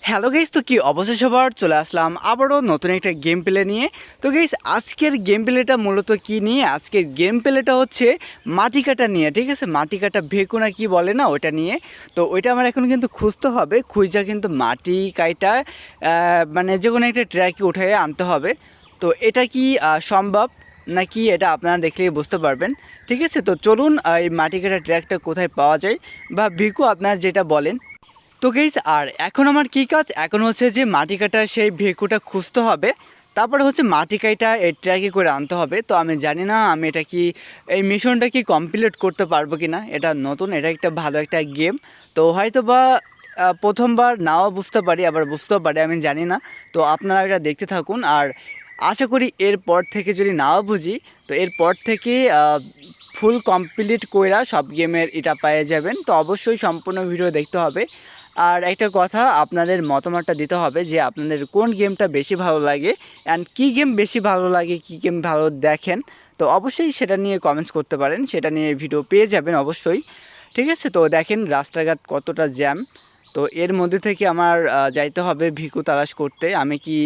Hello guys, তো কি অবস্থা সবার? চলে আসলাম আবারও নতুন একটা গেম প্লে নিয়ে। তো গাইস, আজকের গেম প্লেটা মূলত কি নিয়ে? আজকের গেম প্লেটা হচ্ছে মাটি কাটা নিয়ে, ঠিক আছে? মাটি কাটা ভেকুনা কি বলে না, ওটা নিয়ে। তো ওইটা আমার এখন কিন্তু খুঁজতে হবে, খুঁজা কিন্তু মাটি কাইটা মানে যে কোনো একটা ট্র্যাকে উঠে আনতে হবে। তো এটা কি সম্ভব নাকি, এটা আপনারা দেখলেই বুঝতে পারবেন। ঠিক আছে, তো চলুন এই মাটি কাটা ট্র্যাকটা কোথায় পাওয়া যায়, বা ভিকু আপনার যেটা বলেন। তো গাইস, আর এখন আমার কী কাজ? এখন হচ্ছে যে মাটি কাটা সেই ভেকুটা খুঁজতে হবে, তারপরে হচ্ছে মাটি কাইটা এই ট্র্যাকে করে আনতে হবে। তো আমি জানি না আমি এটা কি, এই মিশনটা কি কমপ্লিট করতে পারবো কি না। এটা নতুন, এটা একটা ভালো একটা গেম। তো হয়তো বা প্রথমবার নাও বুঝতে পারি, আবার বুঝতেও পারি, আমি জানি না। তো আপনারা এটা দেখতে থাকুন, আর আশা করি এরপর থেকে যদি নাও বুঝি, তো এরপর থেকে ফুল কমপ্লিট কইরা সব গেমের এটা পেয়ে যাবেন। তো অবশ্যই সম্পূর্ণ ভিডিও দেখতে হবে। আর একটা কথা, আপনাদের মতামতটা দিতে হবে যে আপনাদের কোন গেমটা বেশি ভালো লাগে, অ্যান্ড কী গেম বেশি ভালো লাগে, কী গেম ভালো দেখেন। তো অবশ্যই সেটা নিয়ে কমেন্টস করতে পারেন, সেটা নিয়ে ভিডিও পেয়ে যাবেন অবশ্যই। ঠিক আছে, তো দেখেন রাস্তাঘাট কতটা জ্যাম। তো এর মধ্যে থেকে আমার যাইতে হবে ভিকু তালাশ করতে। আমি কি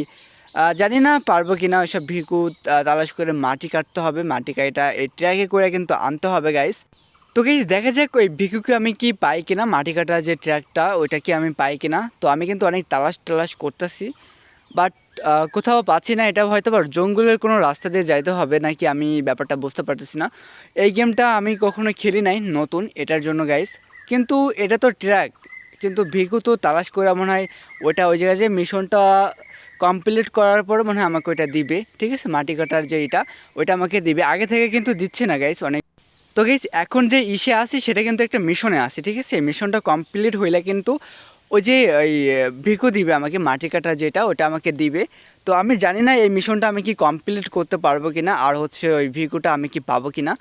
জানি না পারবো কি না ওইসব ভিকু তালাশ করে মাটি কাটতে হবে, মাটি কাটা এই ট্র্যাকে করে কিন্তু আনতে হবে গাইস। তো গাইস, দেখা যাক ওই ভিকুকে আমি কি পাই কিনা, মাটি কাটা যে ট্র্যাকটা ওইটা কি আমি পাই কিনা। তো আমি কিন্তু অনেক তালাশ টালাশ করতেছি, বাট কোথাও পাচ্ছি না। এটা হয়তো বা জঙ্গলের কোনো রাস্তা দিয়ে যাইতে হবে নাকি, আমি ব্যাপারটা বুঝতে পারতেছি না। এই গেমটা আমি কখনো খেলি নাই, নতুন এটার জন্য গাইস। কিন্তু এটা তো ট্র্যাক, কিন্তু ভিকু তো তালাশ করে মনে হয় ওইটা ওই জায়গায় যে মিশনটা কমপ্লিট করার পর মনে হয় আমাকে ওইটা দিবে। ঠিক আছে, মাটি কাটার যে এটা, ওইটা আমাকে দিবে। আগে থেকে কিন্তু দিচ্ছে না গাইস অনেক। তো গাইস, এখন যে ইসে আসি সেটা কিন্তু একটা মিশনে আসি, ঠিক আছে? মিশনটা কমপ্লিট হইলে কিন্তু ওই যে ওই ভিকু দিবে আমাকে, মাটি কাটা যেটা ওটা আমাকে দিবে। তো আমি জানি না এই মিশনটা আমি কি কমপ্লিট করতে পারবো কি না, আর হচ্ছে ওই ভিকুটা আমি কি পাবো কি না।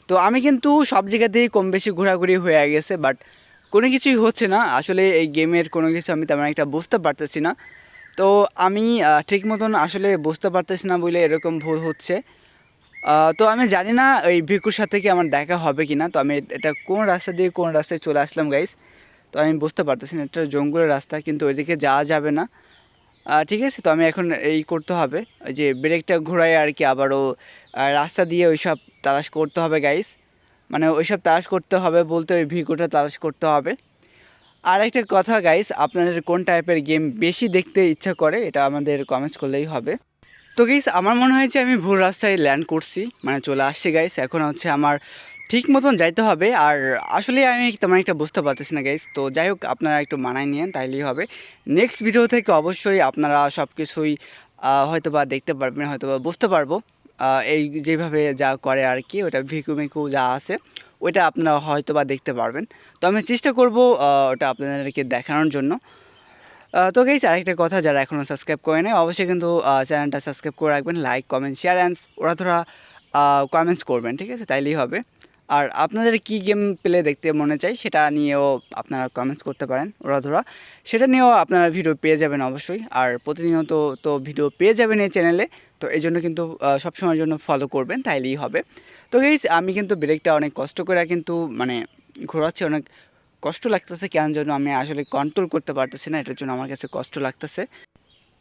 তো আমি কিন্তু সব জায়গাতেই কম বেশি ঘোরাঘুরি হয়ে গেছে, বাট কোনো কিছুই হচ্ছে না। আসলে এই গেমের কোনো কিছু আমি তেমন একটা বুঝতে পারতেছি না। তো আমি ঠিক মতন আসলে বুঝতে পারতেছি না বলে এরকম ভুল হচ্ছে। তো আমি জানি না ওই ভিকুর সাথে কি আমার দেখা হবে কি না। তো আমি এটা কোন রাস্তা দিয়ে কোন রাস্তায় চলে আসলাম গাইস, তো আমি বুঝতে পারতেছি না। এটা জঙ্গলের রাস্তা, কিন্তু ওইদিকে যাওয়া যাবে না। ঠিক আছে, তো আমি এখন এই করতে হবে, ওই যে ব্রেকটা ঘোরায় আর কি, আবারও রাস্তা দিয়ে ওইসব তালাশ করতে হবে গাইস। মানে ওইসব তালাশ করতে হবে বলতে ওই ভিকুটা তালাশ করতে হবে। আর একটা কথা গাইস, আপনাদের কোন টাইপের গেম বেশি দেখতে ইচ্ছা করে এটা আমাদের কমেন্টস করলেই হবে। তো গাইস, আমার মনে হয় যে আমি ভুল রাস্তায় ল্যান্ড করছি, মানে চলে আসছি গাইস। এখন হচ্ছে আমার ঠিক মতন যাইতে হবে, আর আসলে আমি তেমন একটা বুঝতে পারতেছি না গাইস। তো যাই হোক, আপনারা একটু মানায় নিয়েন, তাইলেই হবে। নেক্সট ভিডিও থেকে অবশ্যই আপনারা সব কিছুই হয়তো বা দেখতে পারবেন, হয়তো বা বুঝতে পারবো। এই যেভাবে যা করে আর কি, ওটা ভিকু মিকু যা আছে ওইটা আপনারা হয়তো বা দেখতে পারবেন। তো আমি চেষ্টা করবো ওটা আপনাদেরকে দেখানোর জন্য। তো গাইস, আরেকটা কথা, যারা এখনও সাবস্ক্রাইব করে নেয় অবশ্যই কিন্তু চ্যানেলটা সাবস্ক্রাইব করে রাখবেন। লাইক, কমেন্ট, শেয়ার অ্যান্ড ওরা ধরা কমেন্টস করবেন, ঠিক আছে? তাইলেই হবে। আর আপনাদের কী গেম প্লে দেখতে মনে চাই সেটা নিয়েও আপনারা কমেন্টস করতে পারেন, ওরা ধরা সেটা নিয়েও আপনারা ভিডিও পেয়ে যাবেন অবশ্যই। আর প্রতিনিয়ত তো ভিডিও পেয়ে যাবেন এই চ্যানেলে। তো এই জন্য কিন্তু সবসময়ের জন্য ফলো করবেন, তাইলেই হবে। তো গাইস, আমি কিন্তু ব্রেকটা অনেক কষ্ট করে কিন্তু মানে ঘোরাচ্ছি, অনেক কষ্ট লাগতেছে কেন যেন, আমি আসলে কন্ট্রোল করতে পারতেছি না, এটার জন্য আমার কাছে কষ্ট লাগতেছে।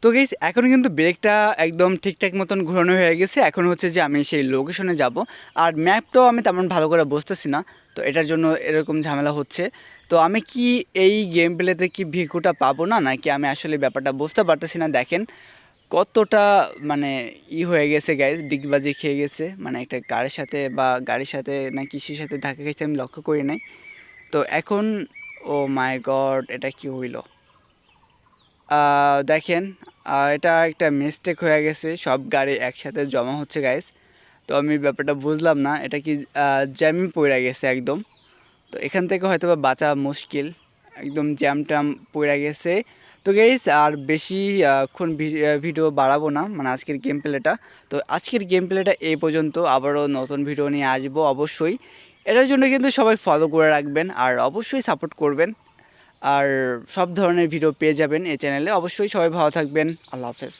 তো গাইস, এখন কিন্তু ব্রেকটা একদম ঠিকঠাক মতন ঘোরানো হয়ে গেছে। এখন হচ্ছে যে আমি সেই লোকেশনে যাব, আর ম্যাপটাও আমি তেমন ভালো করে বুঝতেছি না। তো এটার জন্য এরকম ঝামেলা হচ্ছে। তো আমি কি এই গেম প্লেতে কি ভিকুটা পাবো না, নাকি আমি আসলে ব্যাপারটা বুঝতে পারতেছি না। দেখেন কতটা মানে হয়ে গেছে গাইস, ডিগবাজি খেয়ে গেছে, মানে একটা কারের সাথে বা গাড়ির সাথে না কিসের সাথে ধাক্কা খেয়েছে আমি লক্ষ্য করি নাই। তো এখন, ও মাই গড, এটা কি হইল? দেখেন, এটা একটা মিস্টেক হয়ে গেছে, সব গাড়ি একসাথে জমা হচ্ছে গাইস। তো আমি ব্যাপারটা বুঝলাম না, এটা কি জ্যামে পড়ে গেছে একদম। তো এখান থেকে হয়তো বা বাঁচা মুশকিল, একদম জ্যাম ট্যাম পড়ে গেছে। তো গাইস, আর বেশি ক্ষণ ভিডিও বাড়াবো না, মানে আজকের গেম প্লেটা। তো আজকের গেম প্লেটা এই পর্যন্ত, আবারও নতুন ভিডিও নিয়ে আসবো অবশ্যই। এটার জন্য কিন্তু সবাই ফলো করে রাখবেন, আর অবশ্যই সাপোর্ট করবেন। আর সব ধরনের ভিডিও পেয়ে যাবেন এই চ্যানেলে। অবশ্যই সবাই ভালো থাকবেন। আল্লাহ হাফেজ।